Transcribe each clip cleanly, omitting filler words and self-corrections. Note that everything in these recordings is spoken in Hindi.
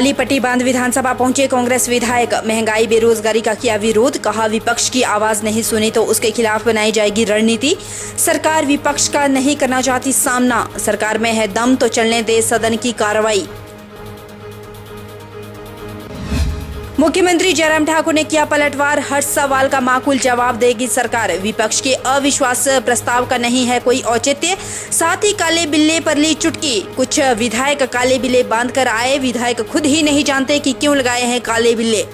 काली पट्टी बांध विधानसभा पहुंचे कांग्रेस विधायक। महंगाई बेरोजगारी का किया विरोध, कहा विपक्ष की आवाज नहीं सुनी तो उसके खिलाफ बनाई जाएगी रणनीति। सरकार विपक्ष का नहीं करना चाहती सामना, सरकार में है दम तो चलने दे सदन की कार्रवाई। मुख्यमंत्री जयराम ठाकुर ने किया पलटवार, हर सवाल का माकूल जवाब देगी सरकार। विपक्ष के अविश्वास प्रस्ताव का नहीं है कोई औचित्य, साथ ही काले बिल्ले पर ली चुटकी। कुछ विधायक काले बिल्ले बांध कर आए, विधायक खुद ही नहीं जानते कि क्यों लगाए हैं काले बिल्ले।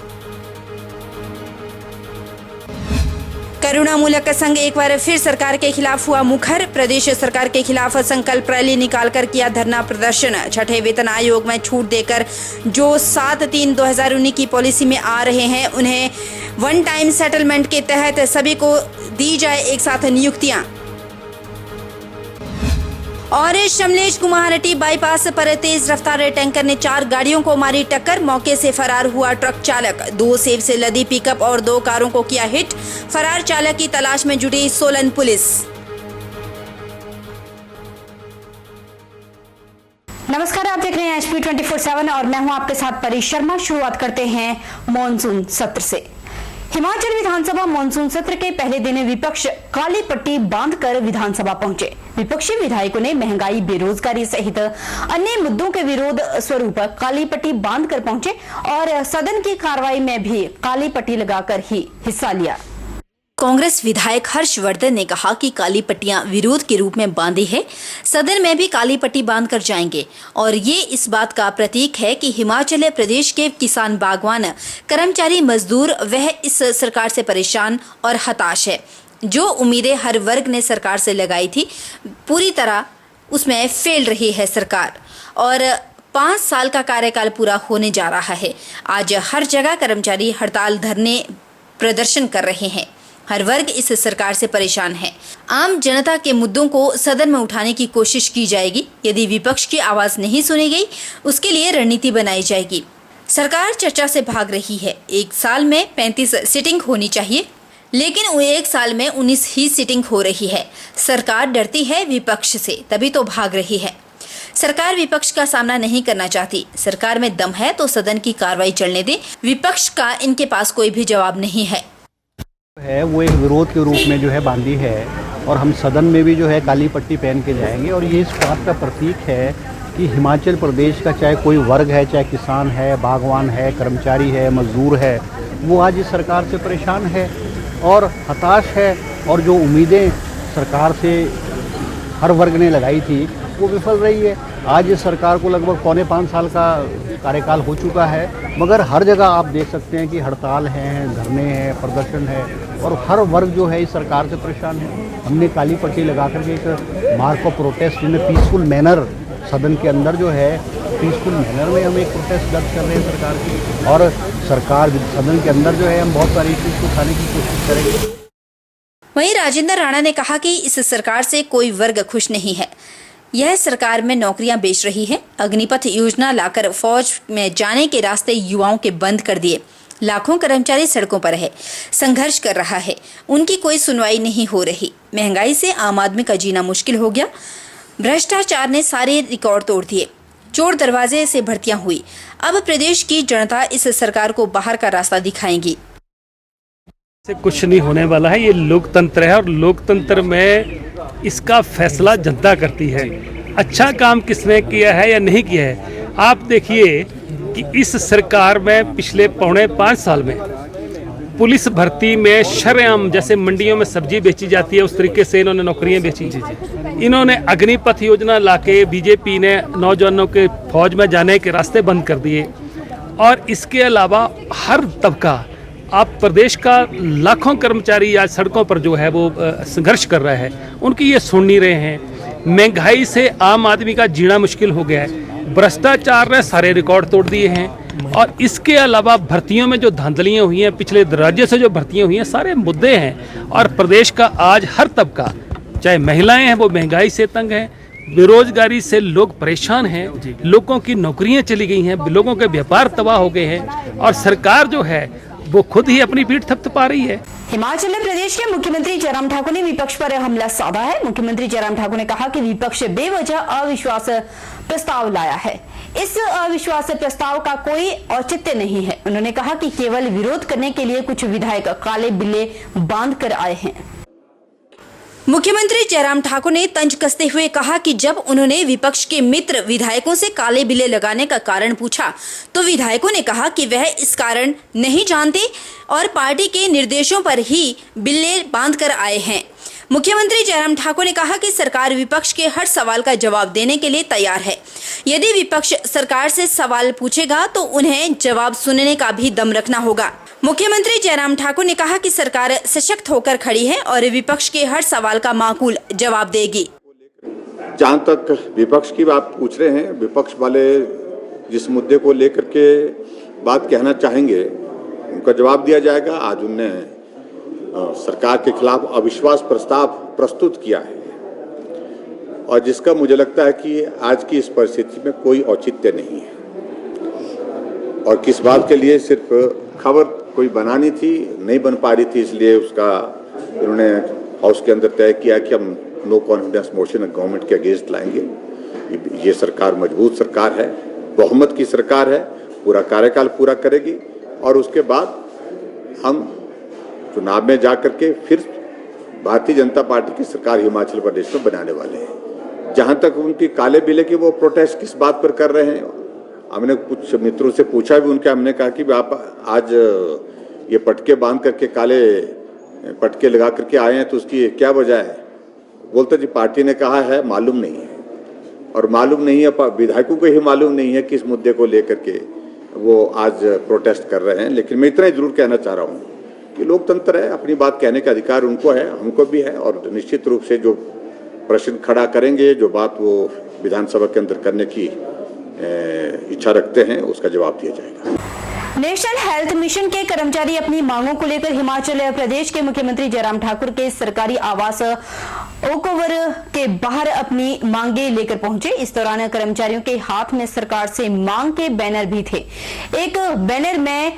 करुणामूलक संघ एक बार फिर सरकार के खिलाफ हुआ मुखर, प्रदेश सरकार के खिलाफ संकल्प रैली निकालकर किया धरना प्रदर्शन। छठे वेतन आयोग में छूट देकर जो 7/3/2019 की पॉलिसी में आ रहे हैं, उन्हें वन टाइम सेटलमेंट के तहत सभी को दी जाए एक साथ नियुक्तियां। और शमलेश कुमारहट्टी बाईपास पर तेज रफ्तार टैंकर ने 4 गाड़ियों को मारी टक्कर, मौके से फरार हुआ ट्रक चालक। 2 सेब से लदी पिकअप और 2 कारों को किया हिट, फरार चालक की तलाश में जुटी सोलन पुलिस। नमस्कार, आप देख रहे हैं HP 24/7 और मैं हूं आपके साथ परी शर्मा। शुरुआत करते हैं मॉनसून सत्र से। हिमाचल विधानसभा मॉनसून सत्र के पहले दिन विपक्ष काली पट्टी बांधकर विधानसभा पहुंचे। विपक्षी विधायकों ने महंगाई, बेरोजगारी सहित अन्य मुद्दों के विरोध स्वरूप काली पट्टी बांधकर पहुंचे और सदन की कार्रवाई में भी काली पट्टी लगाकर ही हिस्सा लिया। कांग्रेस विधायक हर्षवर्धन ने कहा कि काली पट्टियां विरोध के रूप में बांधी है, सदन में भी काली पट्टी बांध कर जाएंगे और ये इस बात का प्रतीक है कि हिमाचल प्रदेश के किसान, बागवान, कर्मचारी, मजदूर वह इस सरकार से परेशान और हताश है। जो उम्मीदें हर वर्ग ने सरकार से लगाई थी, पूरी तरह उसमें फेल रही है सरकार और 5 साल का कार्यकाल पूरा होने जा रहा है। आज हर जगह कर्मचारी हड़ताल, धरने, प्रदर्शन कर रहे हैं। हर वर्ग इस सरकार से परेशान है। आम जनता के मुद्दों को सदन में उठाने की कोशिश की जाएगी। यदि विपक्ष की आवाज नहीं सुनी गई, उसके लिए रणनीति बनाई जाएगी। सरकार चर्चा से भाग रही है। एक साल में 35 सिटिंग होनी चाहिए, लेकिन एक साल में 19 ही सिटिंग हो रही है। सरकार डरती है विपक्ष से, तभी तो भाग रही है। सरकार विपक्ष का सामना नहीं करना चाहती। सरकार में दम है तो सदन की कार्रवाई चलने दे। विपक्ष का इनके पास कोई भी जवाब नहीं है वो एक विरोध के रूप में जो है बांधी है और हम सदन में भी जो है काली पट्टी पहन के जाएंगे। और ये इस बात का प्रतीक है कि हिमाचल प्रदेश का चाहे कोई वर्ग है, चाहे किसान है, बागवान है, कर्मचारी है, मजदूर है, वो आज इस सरकार से परेशान है और हताश है। और जो उम्मीदें सरकार से हर वर्ग ने लगाई थी वो विफल रही है। आज इस सरकार को लगभग 4.25 साल का कार्यकाल हो चुका है, मगर हर जगह आप देख सकते हैं कि हड़ताल हैं, धरने हैं, प्रदर्शन है और हर वर्ग जो है इस सरकार से परेशान है। हमने काली पट्टी लगा करके एक mark of protest in peaceful manner सदन के अंदर जो है पीसफुल मैनर में हम एक प्रोटेस्ट दर्ज कर रहे हैं सरकार की, और सरकार सदन के अंदर जो है हम बहुत सारी इश्यूज को उठाने की कोशिश करेंगे। वहीं राजेंद्र राणा ने कहा कि इस सरकार से कोई वर्ग खुश नहीं है। यह सरकार में नौकरियां बेच रही है। अग्निपथ योजना लाकर फौज में जाने के रास्ते युवाओं के बंद कर दिए। लाखों कर्मचारी सड़कों पर है, संघर्ष कर रहा है, उनकी कोई सुनवाई नहीं हो रही। महंगाई से आम आदमी का जीना मुश्किल हो गया। भ्रष्टाचार ने सारे रिकॉर्ड तोड़ दिए। चोर दरवाजे से भर्तियां हुई। अब प्रदेश की जनता इस सरकार को बाहर का रास्ता दिखाएगी। से कुछ नहीं होने वाला है। ये लोकतंत्र है और लोकतंत्र में इसका फैसला जनता करती है। अच्छा काम किसने किया है या नहीं किया है। आप देखिए कि इस सरकार में पिछले 4.25 साल में पुलिस भर्ती में शरेआम, जैसे मंडियों में सब्जी बेची जाती है उस तरीके से इन्होंने नौकरियां बेची। इन्होंने अग्निपथ योजना लाके बीजेपी ने नौजवानों के फौज में जाने के रास्ते बंद कर दिए। और इसके अलावा हर तबका, आप प्रदेश का लाखों कर्मचारी आज सड़कों पर जो है वो संघर्ष कर रहा है, उनकी ये सुन नहीं रहे हैं। महंगाई से आम आदमी का जीना मुश्किल हो गया है। भ्रष्टाचार ने सारे रिकॉर्ड तोड़ दिए हैं। और इसके अलावा भर्तियों में जो धांधलियाँ हुई हैं, पिछले राज्य से जो भर्तियाँ हुई हैं, सारे मुद्दे हैं। और प्रदेश का आज हर तबका, चाहे महिलाएं हैं, वो महंगाई से तंग हैं, बेरोजगारी से लोग परेशान हैं, लोगों की नौकरियां चली गई हैं, लोगों के व्यापार तबाह हो गए हैं। और सरकार जो है वो खुद ही अपनी पीठ थपथपा रही है। हिमाचल प्रदेश के मुख्यमंत्री जयराम ठाकुर ने विपक्ष पर हमला साधा है। मुख्यमंत्री जयराम ठाकुर ने कहा कि विपक्ष बेवजह अविश्वास प्रस्ताव लाया है। इस अविश्वास प्रस्ताव का कोई औचित्य नहीं है। उन्होंने कहा कि केवल विरोध करने के लिए कुछ विधायक काले बिल्ले बांध कर आए हैं। मुख्यमंत्री जयराम ठाकुर ने तंज कसते हुए कहा कि जब उन्होंने विपक्ष के मित्र विधायकों से काले बिल्ले लगाने का कारण पूछा तो विधायकों ने कहा कि वह इस कारण नहीं जानते और पार्टी के निर्देशों पर ही बिल्ले बांध कर आए हैं। मुख्यमंत्री जयराम ठाकुर ने कहा कि सरकार विपक्ष के हर सवाल का जवाब देने के लिए तैयार है। यदि विपक्ष सरकार से सवाल पूछेगा तो उन्हें जवाब सुनने का भी दम रखना होगा। मुख्यमंत्री जयराम ठाकुर ने कहा कि सरकार सशक्त होकर खड़ी है और विपक्ष के हर सवाल का माकूल जवाब देगी। जहाँ तक विपक्ष की बात पूछ रहे हैं, विपक्ष वाले जिस मुद्दे को लेकर के बात कहना चाहेंगे उनका जवाब दिया जाएगा। आज उनने सरकार के खिलाफ अविश्वास प्रस्ताव प्रस्तुत किया है और जिसका मुझे लगता है कि आज की इस परिस्थिति में कोई औचित्य नहीं है और किस बात के लिए सिर्फ खबर कोई बनानी थी, नहीं बन पा रही थी, इसलिए उसका उन्होंने हाउस के अंदर तय किया कि हम नो कॉन्फिडेंस मोशन गवर्नमेंट के अगेंस्ट लाएंगे। ये सरकार मजबूत सरकार है, बहुमत की सरकार है, पूरा कार्यकाल पूरा करेगी और उसके बाद हम चुनाव में जा करके फिर भारतीय जनता पार्टी की सरकार हिमाचल प्रदेश में बनाने वाले हैं। जहां तक उनकी काले बिल्ले की वो प्रोटेस्ट किस बात पर कर रहे हैं, हमने कुछ मित्रों से पूछा भी उनके, हमने कहा कि आप आज ये पटके बांध करके काले पटके लगा करके आए हैं तो उसकी क्या वजह है। बोलते जी पार्टी ने कहा है, मालूम नहीं है और मालूम नहीं है, विधायकों को ही मालूम नहीं है किस मुद्दे को लेकर के वो आज प्रोटेस्ट कर रहे हैं। लेकिन मैं इतना ही जरूर कहना चाह रहा हूँ कि लोकतंत्र है, अपनी बात कहने का अधिकार उनको है, हमको भी है और निश्चित रूप से जो प्रश्न खड़ा करेंगे, जो बात वो विधानसभा के अंदर करने की इच्छा रखते हैं, उसका जवाब दिया जाएगा। नेशनल हेल्थ मिशन के कर्मचारी अपनी मांगों को लेकर हिमाचल प्रदेश के मुख्यमंत्री जयराम ठाकुर के सरकारी आवास ओकओवर के बाहर अपनी मांगे लेकर पहुंचे। इस दौरान कर्मचारियों के हाथ में सरकार से मांग के बैनर भी थे। एक बैनर में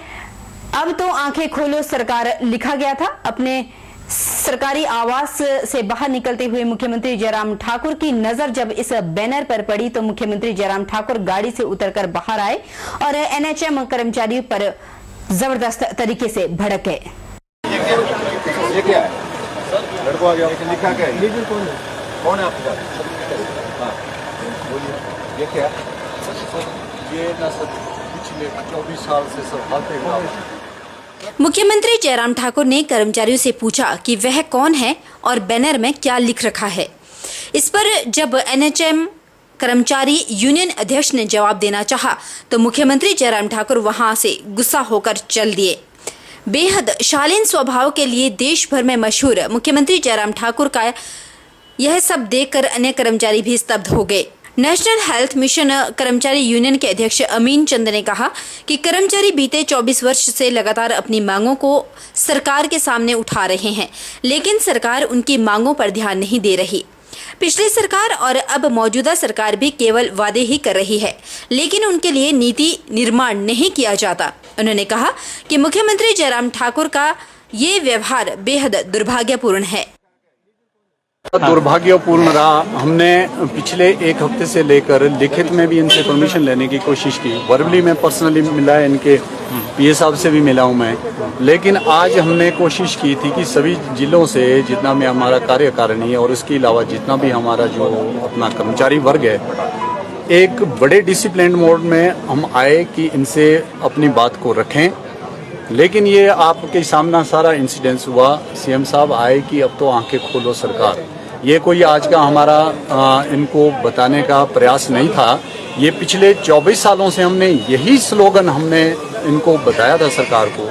अब तो आंखें खोलो सरकार लिखा गया था। अपने सरकारी आवास से बाहर निकलते हुए मुख्यमंत्री जयराम ठाकुर की नजर जब इस बैनर पर पड़ी तो मुख्यमंत्री जयराम ठाकुर गाड़ी से उतरकर बाहर आए और एनएचएम कर्मचारियों पर जबरदस्त तरीके से भड़क गए। ये क्या है? लड़को आ गया, लिखा क्या है? कौन है आपका? हाँ, बोलिए। ये क्या है? ये ना सर पिछले 24 साल से सब हालते हुआ। मुख्यमंत्री जयराम ठाकुर ने कर्मचारियों से पूछा कि वह कौन है और बैनर में क्या लिख रखा है। इस पर जब एनएचएम कर्मचारी यूनियन अध्यक्ष ने जवाब देना चाहा तो मुख्यमंत्री जयराम ठाकुर वहां से गुस्सा होकर चल दिए। बेहद शालीन स्वभाव के लिए देश भर में मशहूर मुख्यमंत्री जयराम ठाकुर का यह सब देखकर अन्य कर्मचारी भी स्तब्ध हो गए। नेशनल हेल्थ मिशन कर्मचारी यूनियन के अध्यक्ष अमीन चंद ने कहा कि कर्मचारी बीते 24 वर्ष से लगातार अपनी मांगों को सरकार के सामने उठा रहे हैं, लेकिन सरकार उनकी मांगों पर ध्यान नहीं दे रही। पिछली सरकार और अब मौजूदा सरकार भी केवल वादे ही कर रही है, लेकिन उनके लिए नीति निर्माण नहीं किया जाता। उन्होंने कहा कि मुख्यमंत्री जयराम ठाकुर का ये व्यवहार बेहद दुर्भाग्यपूर्ण है। दुर्भाग्यपूर्ण रहा। हमने पिछले एक हफ्ते से लेकर लिखित में भी इनसे परमिशन लेने की कोशिश की, वर्बली में पर्सनली मिला है, इनके पीए साहब से भी मिला हूं मैं, लेकिन आज हमने कोशिश की थी कि सभी जिलों से जितना भी हमारा कार्यकारिणी है और इसके अलावा जितना भी हमारा जो अपना कर्मचारी वर्ग है, एक बड़े डिसिप्लिन मोड में हम आए कि इनसे अपनी बात को रखें। लेकिन ये आपके सामना सारा इंसिडेंस हुआ। सीएम साहब आए कि अब तो आंखें खोलो सरकार। ये कोई आज का हमारा इनको बताने का प्रयास नहीं था। ये पिछले 24 सालों से हमने यही स्लोगन हमने इनको बताया था सरकार को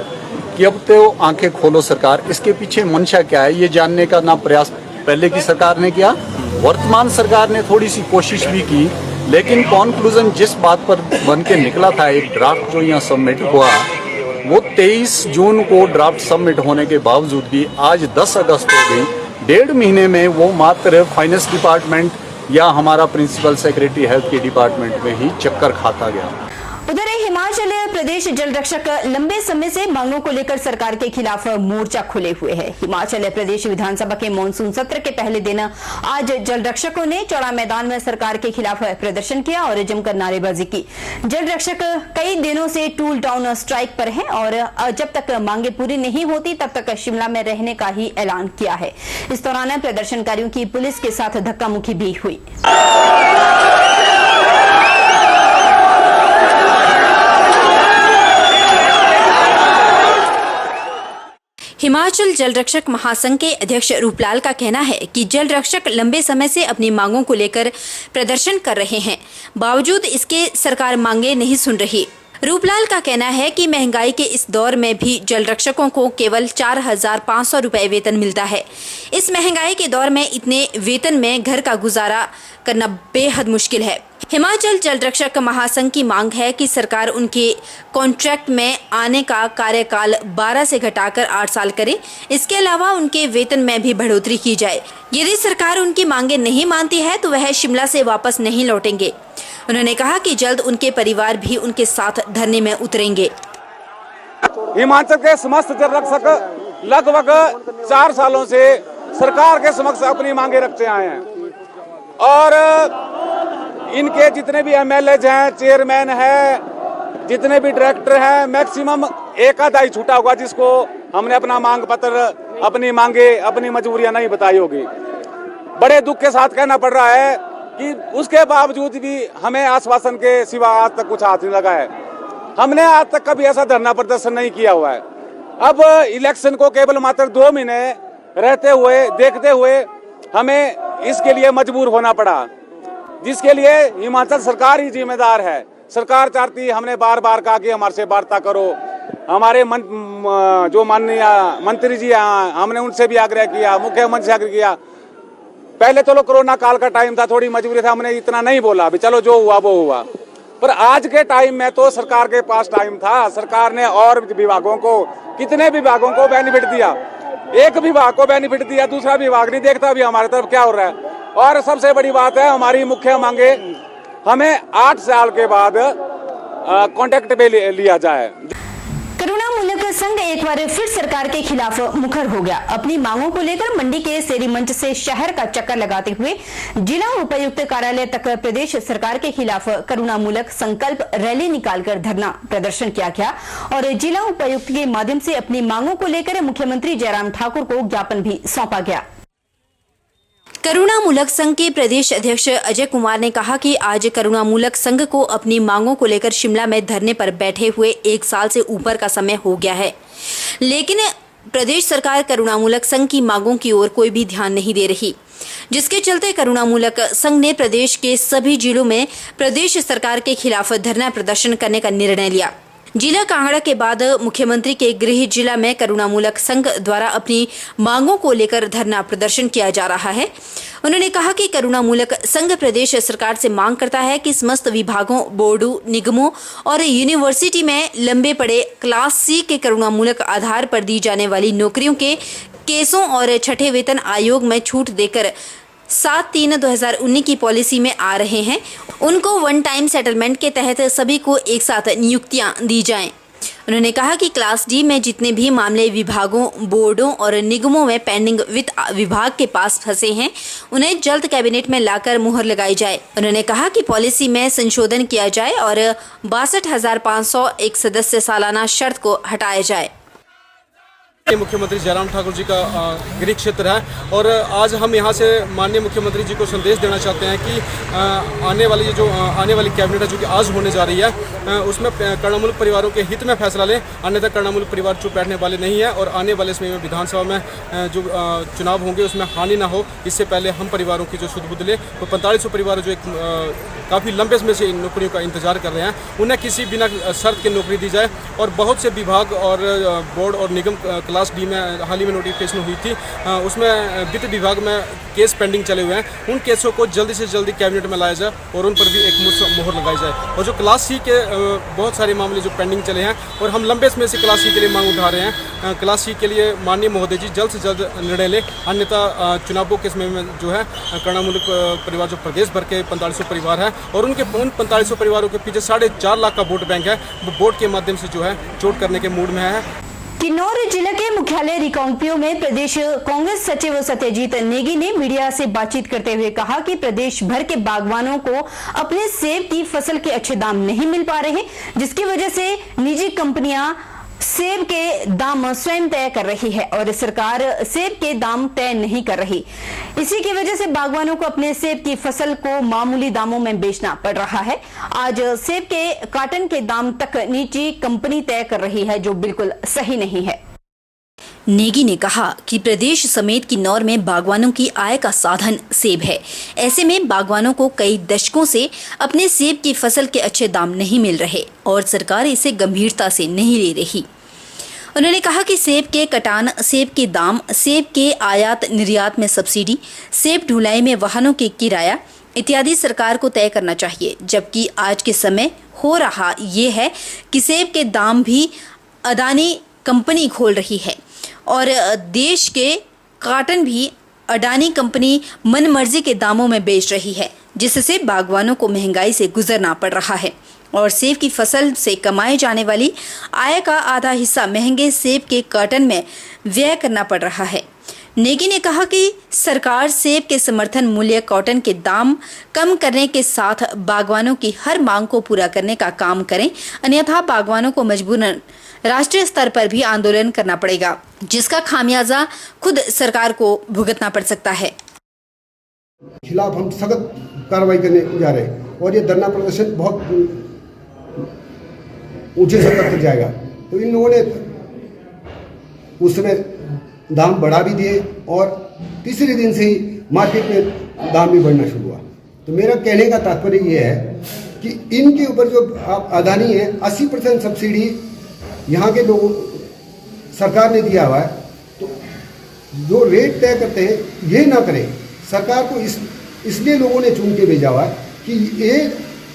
कि अब तो आंखें खोलो सरकार। इसके पीछे मंशा क्या है ये जानने का ना प्रयास पहले की सरकार ने किया, वर्तमान सरकार ने थोड़ी सी कोशिश भी की, लेकिन कॉन्क्लूजन जिस बात पर बन के निकला था, एक ड्राफ्ट जो यहाँ सबमिट हुआ, वो 23 जून को ड्राफ्ट सबमिट होने के बावजूद भी आज 10 अगस्त हो गई। 1.5 महीने में वो मात्र फाइनेंस डिपार्टमेंट या हमारा प्रिंसिपल सेक्रेटरी हेल्थ के डिपार्टमेंट में ही चक्कर खाता गया। उधर हिमाचल प्रदेश जल रक्षक लंबे समय से मांगों को लेकर सरकार के खिलाफ मोर्चा खोले हुए है। हिमाचल प्रदेश विधानसभा के मॉनसून सत्र के पहले दिन आज जल रक्षकों ने चौड़ा मैदान में सरकार के खिलाफ प्रदर्शन किया और जमकर नारेबाजी की। जल रक्षक कई दिनों से टूल टाउन स्ट्राइक पर हैं और जब तक मांगे पूरी नहीं होती तब तक शिमला में रहने का ही ऐलान किया है। इस दौरान प्रदर्शनकारियों की पुलिस के साथ धक्का मुक्की भी हुई। हिमाचल जल रक्षक महासंघ के अध्यक्ष रूपलाल का कहना है कि जल रक्षक लंबे समय से अपनी मांगों को लेकर प्रदर्शन कर रहे हैं, बावजूद इसके सरकार मांगे नहीं सुन रही। रूपलाल का कहना है कि महंगाई के इस दौर में भी जल रक्षकों को केवल 4,500 रुपए वेतन मिलता है। इस महंगाई के दौर में इतने वेतन में घर का गुजारा करना बेहद मुश्किल है। हिमाचल जल रक्षक महासंघ की मांग है कि सरकार उनके कॉन्ट्रैक्ट में आने का कार्यकाल 12 से घटाकर 8 साल करे। इसके अलावा उनके वेतन में भी बढ़ोतरी की जाए। यदि सरकार उनकी मांगे नहीं मानती है तो वह शिमला से वापस नहीं लौटेंगे। उन्होंने कहा कि जल्द उनके परिवार भी उनके साथ धरने में उतरेंगे। हिमाचल के समस्त जल रक्षक लगभग 4 सालों से सरकार के समक्ष अपनी मांगे रखते आए हैं और इनके जितने भी एमएलए हैं, चेयरमैन है, जितने भी डायरेक्टर हैं, मैक्सिमम एक आधा ही छूटा होगा जिसको हमने अपना मांग पत्र, अपनी मांगे, अपनी मजबूरियां नहीं बताई होगी। बड़े दुख के साथ कहना पड़ रहा है कि उसके बावजूद भी हमें आश्वासन के सिवा आज तक कुछ हाथ नहीं लगा है। हमने आज तक कभी ऐसा धरना प्रदर्शन नहीं किया हुआ है। अब इलेक्शन को केवल मात्र 2 महीने रहते हुए, देखते हुए हमें इसके लिए मजबूर होना पड़ा, जिसके लिए हिमाचल सरकार ही जिम्मेदार है। सरकार चाहती है, हमने बार बार कहा कि हमारे से वार्ता करो। हमारे जो माननीय मंत्री जी हैं, हमने उनसे भी आग्रह किया, मुख्यमंत्री से आग्रह किया। पहले चलो कोरोना काल का टाइम था, थोड़ी मजबूरी था, हमने इतना नहीं बोला, अभी चलो जो हुआ वो हुआ। पर आज के टाइम में तो सरकार के पास टाइम था। सरकार ने और विभागों को, कितने विभागों को बेनिफिट दिया। एक विभाग को बेनिफिट दिया, दूसरा विभाग नहीं देखता अभी हमारे तरफ क्या हो रहा है। और सबसे बड़ी बात है, हमारी मुख्य मांगे, हमें 8 साल के बाद कॉन्ट्रैक्ट पे लिया जाए। करुणामूलक संघ एक बार फिर सरकार के खिलाफ मुखर हो गया। अपनी मांगों को लेकर मंडी के सेरी मंच से शहर का चक्कर लगाते हुए जिला उपायुक्त कार्यालय तक प्रदेश सरकार के खिलाफ करुणामूलक संकल्प रैली निकालकर धरना प्रदर्शन किया गया और जिला उपायुक्त के माध्यम से अपनी मांगों को लेकर मुख्यमंत्री जयराम ठाकुर को ज्ञापन भी सौंपा गया। करुणामूलक संघ के प्रदेश अध्यक्ष अजय कुमार ने कहा कि आज करुणामूलक संघ को अपनी मांगों को लेकर शिमला में धरने पर बैठे हुए 1 साल से ऊपर का समय हो गया है, लेकिन प्रदेश सरकार करुणामूलक संघ की मांगों की ओर कोई भी ध्यान नहीं दे रही, जिसके चलते करुणामूलक संघ ने प्रदेश के सभी जिलों में प्रदेश सरकार के खिलाफ धरना प्रदर्शन करने का निर्णय लिया। जिला कांगड़ा के बाद मुख्यमंत्री के गृह जिला में करुणामूलक संघ द्वारा अपनी मांगों को लेकर धरना प्रदर्शन किया जा रहा है। उन्होंने कहा कि करुणामूलक संघ प्रदेश सरकार से मांग करता है कि समस्त विभागों, बोर्डों, निगमों और यूनिवर्सिटी में लंबे पड़े क्लास सी के करुणामूलक आधार पर दी जाने वाली नौकरियों के केसों और छठे वेतन आयोग में छूट देकर 7/3/2019 की पॉलिसी में आ रहे हैं, उनको वन टाइम सेटलमेंट के तहत सभी को एक साथ नियुक्तियां दी जाएं। उन्होंने कहा कि क्लास डी में जितने भी मामले विभागों, बोर्डों और निगमों में पेंडिंग वित्त विभाग के पास फंसे हैं, उन्हें जल्द कैबिनेट में लाकर मुहर लगाई जाए। उन्होंने कहा कि पॉलिसी में संशोधन किया जाए और 62,500 एक सदस्य सालाना शर्त को हटाया जाए। मुख्यमंत्री जयराम ठाकुर जी का गृह क्षेत्र है और आज हम यहाँ से माननीय मुख्यमंत्री जी को संदेश देना चाहते हैं कि आने वाली कैबिनेट है जो कि आज होने जा रही है, उसमें करुणामूलक परिवारों के हित में फैसला लें, अन्यथा करुणामूलक परिवार चुप बैठने वाले नहीं है और आने वाले समय में विधानसभा में जो चुनाव होंगे उसमें हानि ना हो, इससे पहले हम परिवारों की जो सुध बुध लें। तो 4500 परिवार जो काफ़ी लंबे समय से इन नौकरियों का इंतजार कर रहे हैं, उन्हें किसी बिना शर्त की नौकरी दी जाए और बहुत से विभाग और बोर्ड और निगम क्लास डी में हाल ही में नोटिफिकेशन हुई थी, उसमें वित्त विभाग में केस पेंडिंग चले हुए हैं, उन केसों को जल्दी से जल्दी कैबिनेट में लाया जाए और उन पर भी एक मोहर लगाई जाए। और जो क्लास सी के बहुत सारे मामले जो पेंडिंग चले हैं और हम लंबे समय से क्लास सी के लिए मांग उठा रहे हैं, क्लास सी के लिए माननीय महोदय जी जल्द से जल्द निर्णय ले, अन्यथा चुनावों के समय में जो है कर्णामुलक परिवार जो प्रदेश भर के 4500 परिवार है और उन 4500 परिवारों के पीछे 4.5 लाख का वोट बैंक है, वो वोट के माध्यम से जो है चोट करने के मूड में है। किन्नौर जिले के मुख्यालय रिकांगपिओ में प्रदेश कांग्रेस सचिव सत्यजीत नेगी ने मीडिया से बातचीत करते हुए कहा कि प्रदेश भर के बागवानों को अपने सेब की फसल के अच्छे दाम नहीं मिल पा रहे, जिसकी वजह से निजी कंपनियां सेब के दाम स्वयं तय कर रही है और सरकार सेब के दाम तय नहीं कर रही। इसी की वजह से बागवानों को अपने सेब की फसल को मामूली दामों में बेचना पड़ रहा है। आज सेब के कार्टन के दाम तक निजी कंपनी तय कर रही है, जो बिल्कुल सही नहीं है। नेगी ने कहा कि प्रदेश समेत किन्नौर में बागवानों की आय का साधन सेब है। ऐसे में बागवानों को कई दशकों से अपने सेब की फसल के अच्छे दाम नहीं मिल रहे और सरकार इसे गंभीरता से नहीं ले रही। उन्होंने कहा कि सेब के कटान, सेब के दाम, सेब के आयात निर्यात में सब्सिडी, सेब ढुलाई में वाहनों के किराया इत्यादि सरकार को तय करना चाहिए, जबकि आज के समय हो रहा ये है कि सेब के दाम भी अदानी कंपनी खोल रही है और देश के कार्टन भी अडानी कंपनी मनमर्जी के दामों में बेच रही है, जिससे बागवानों को महंगाई से गुजरना पड़ रहा है और सेब की फसल से कमाए जाने वाली आय का आधा हिस्सा महंगे सेब के कार्टन में व्यय करना पड़ रहा है। नेगी ने कहा कि सरकार सेब के समर्थन मूल्य कॉटन के दाम कम करने के साथ बागवानों की हर मांग को पूरा करने का काम करें, अन्यथा बागवानों को मजबूरन राष्ट्रीय स्तर पर भी आंदोलन करना पड़ेगा, जिसका खामियाजा खुद सरकार को भुगतना पड़ सकता है। खिलाफ हम सख्त कार्रवाई करने जा रहे हैं और ये धरना प्रदर्शन बहुत ऊंचे स्तर तक जाएगा। तो इन लोगों ने उस समय दाम बढ़ा भी दिए और तीसरे दिन से ही मार्केट में दाम भी बढ़ना शुरू हुआ। तो मेरा कहने का तात्पर्य ये है कि इनके ऊपर जो आप अदानी है 80% सब्सिडी यहाँ के लोगों सरकार ने दिया हुआ है, तो जो रेट तय करते हैं ये ना करें। सरकार को इसलिए लोगों ने चुन के भेजा हुआ है कि ये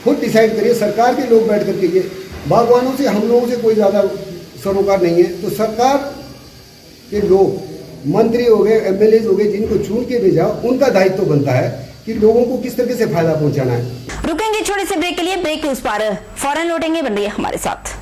खुद डिसाइड करिए। सरकार के लोग बैठ करके, ये बागवानों से हम लोगों से कोई ज़्यादा सरोकार नहीं है। तो सरकार के लोग, मंत्री हो गए, एमएलए हो गए, जिनको चुन के भेजा, उनका दायित्व तो बनता है कि लोगों को किस तरीके से फायदा पहुंचाना है। रुकेंगे छोटे से ब्रेक के लिए, ब्रेक के उस पार फौरन लौटेंगे। बन रही है हमारे साथ।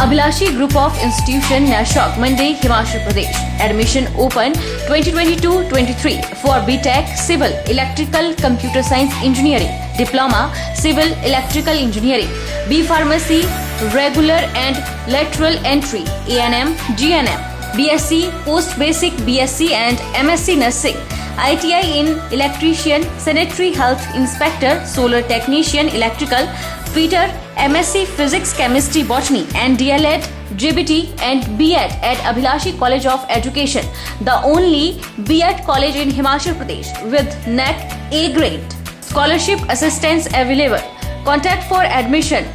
Abhilashi Group of Institution, Nashok, Mandi, Himachal Pradesh. Admission open 2022-23 for BTech Civil Electrical Computer Science Engineering, Diploma Civil Electrical Engineering, B Pharmacy, Regular and Lateral Entry, ANM, GNM, BSc, Post Basic BSc and MSc Nursing, ITI in Electrician, Sanitary Health Inspector, Solar Technician, Electrical, Fitter, MSc Physics, Chemistry, Botany and DLEd, JBT and B.Ed at Abhilashi College of Education, the only B.Ed college in Himachal Pradesh with NAC A grade. Scholarship assistance available. Contact for admission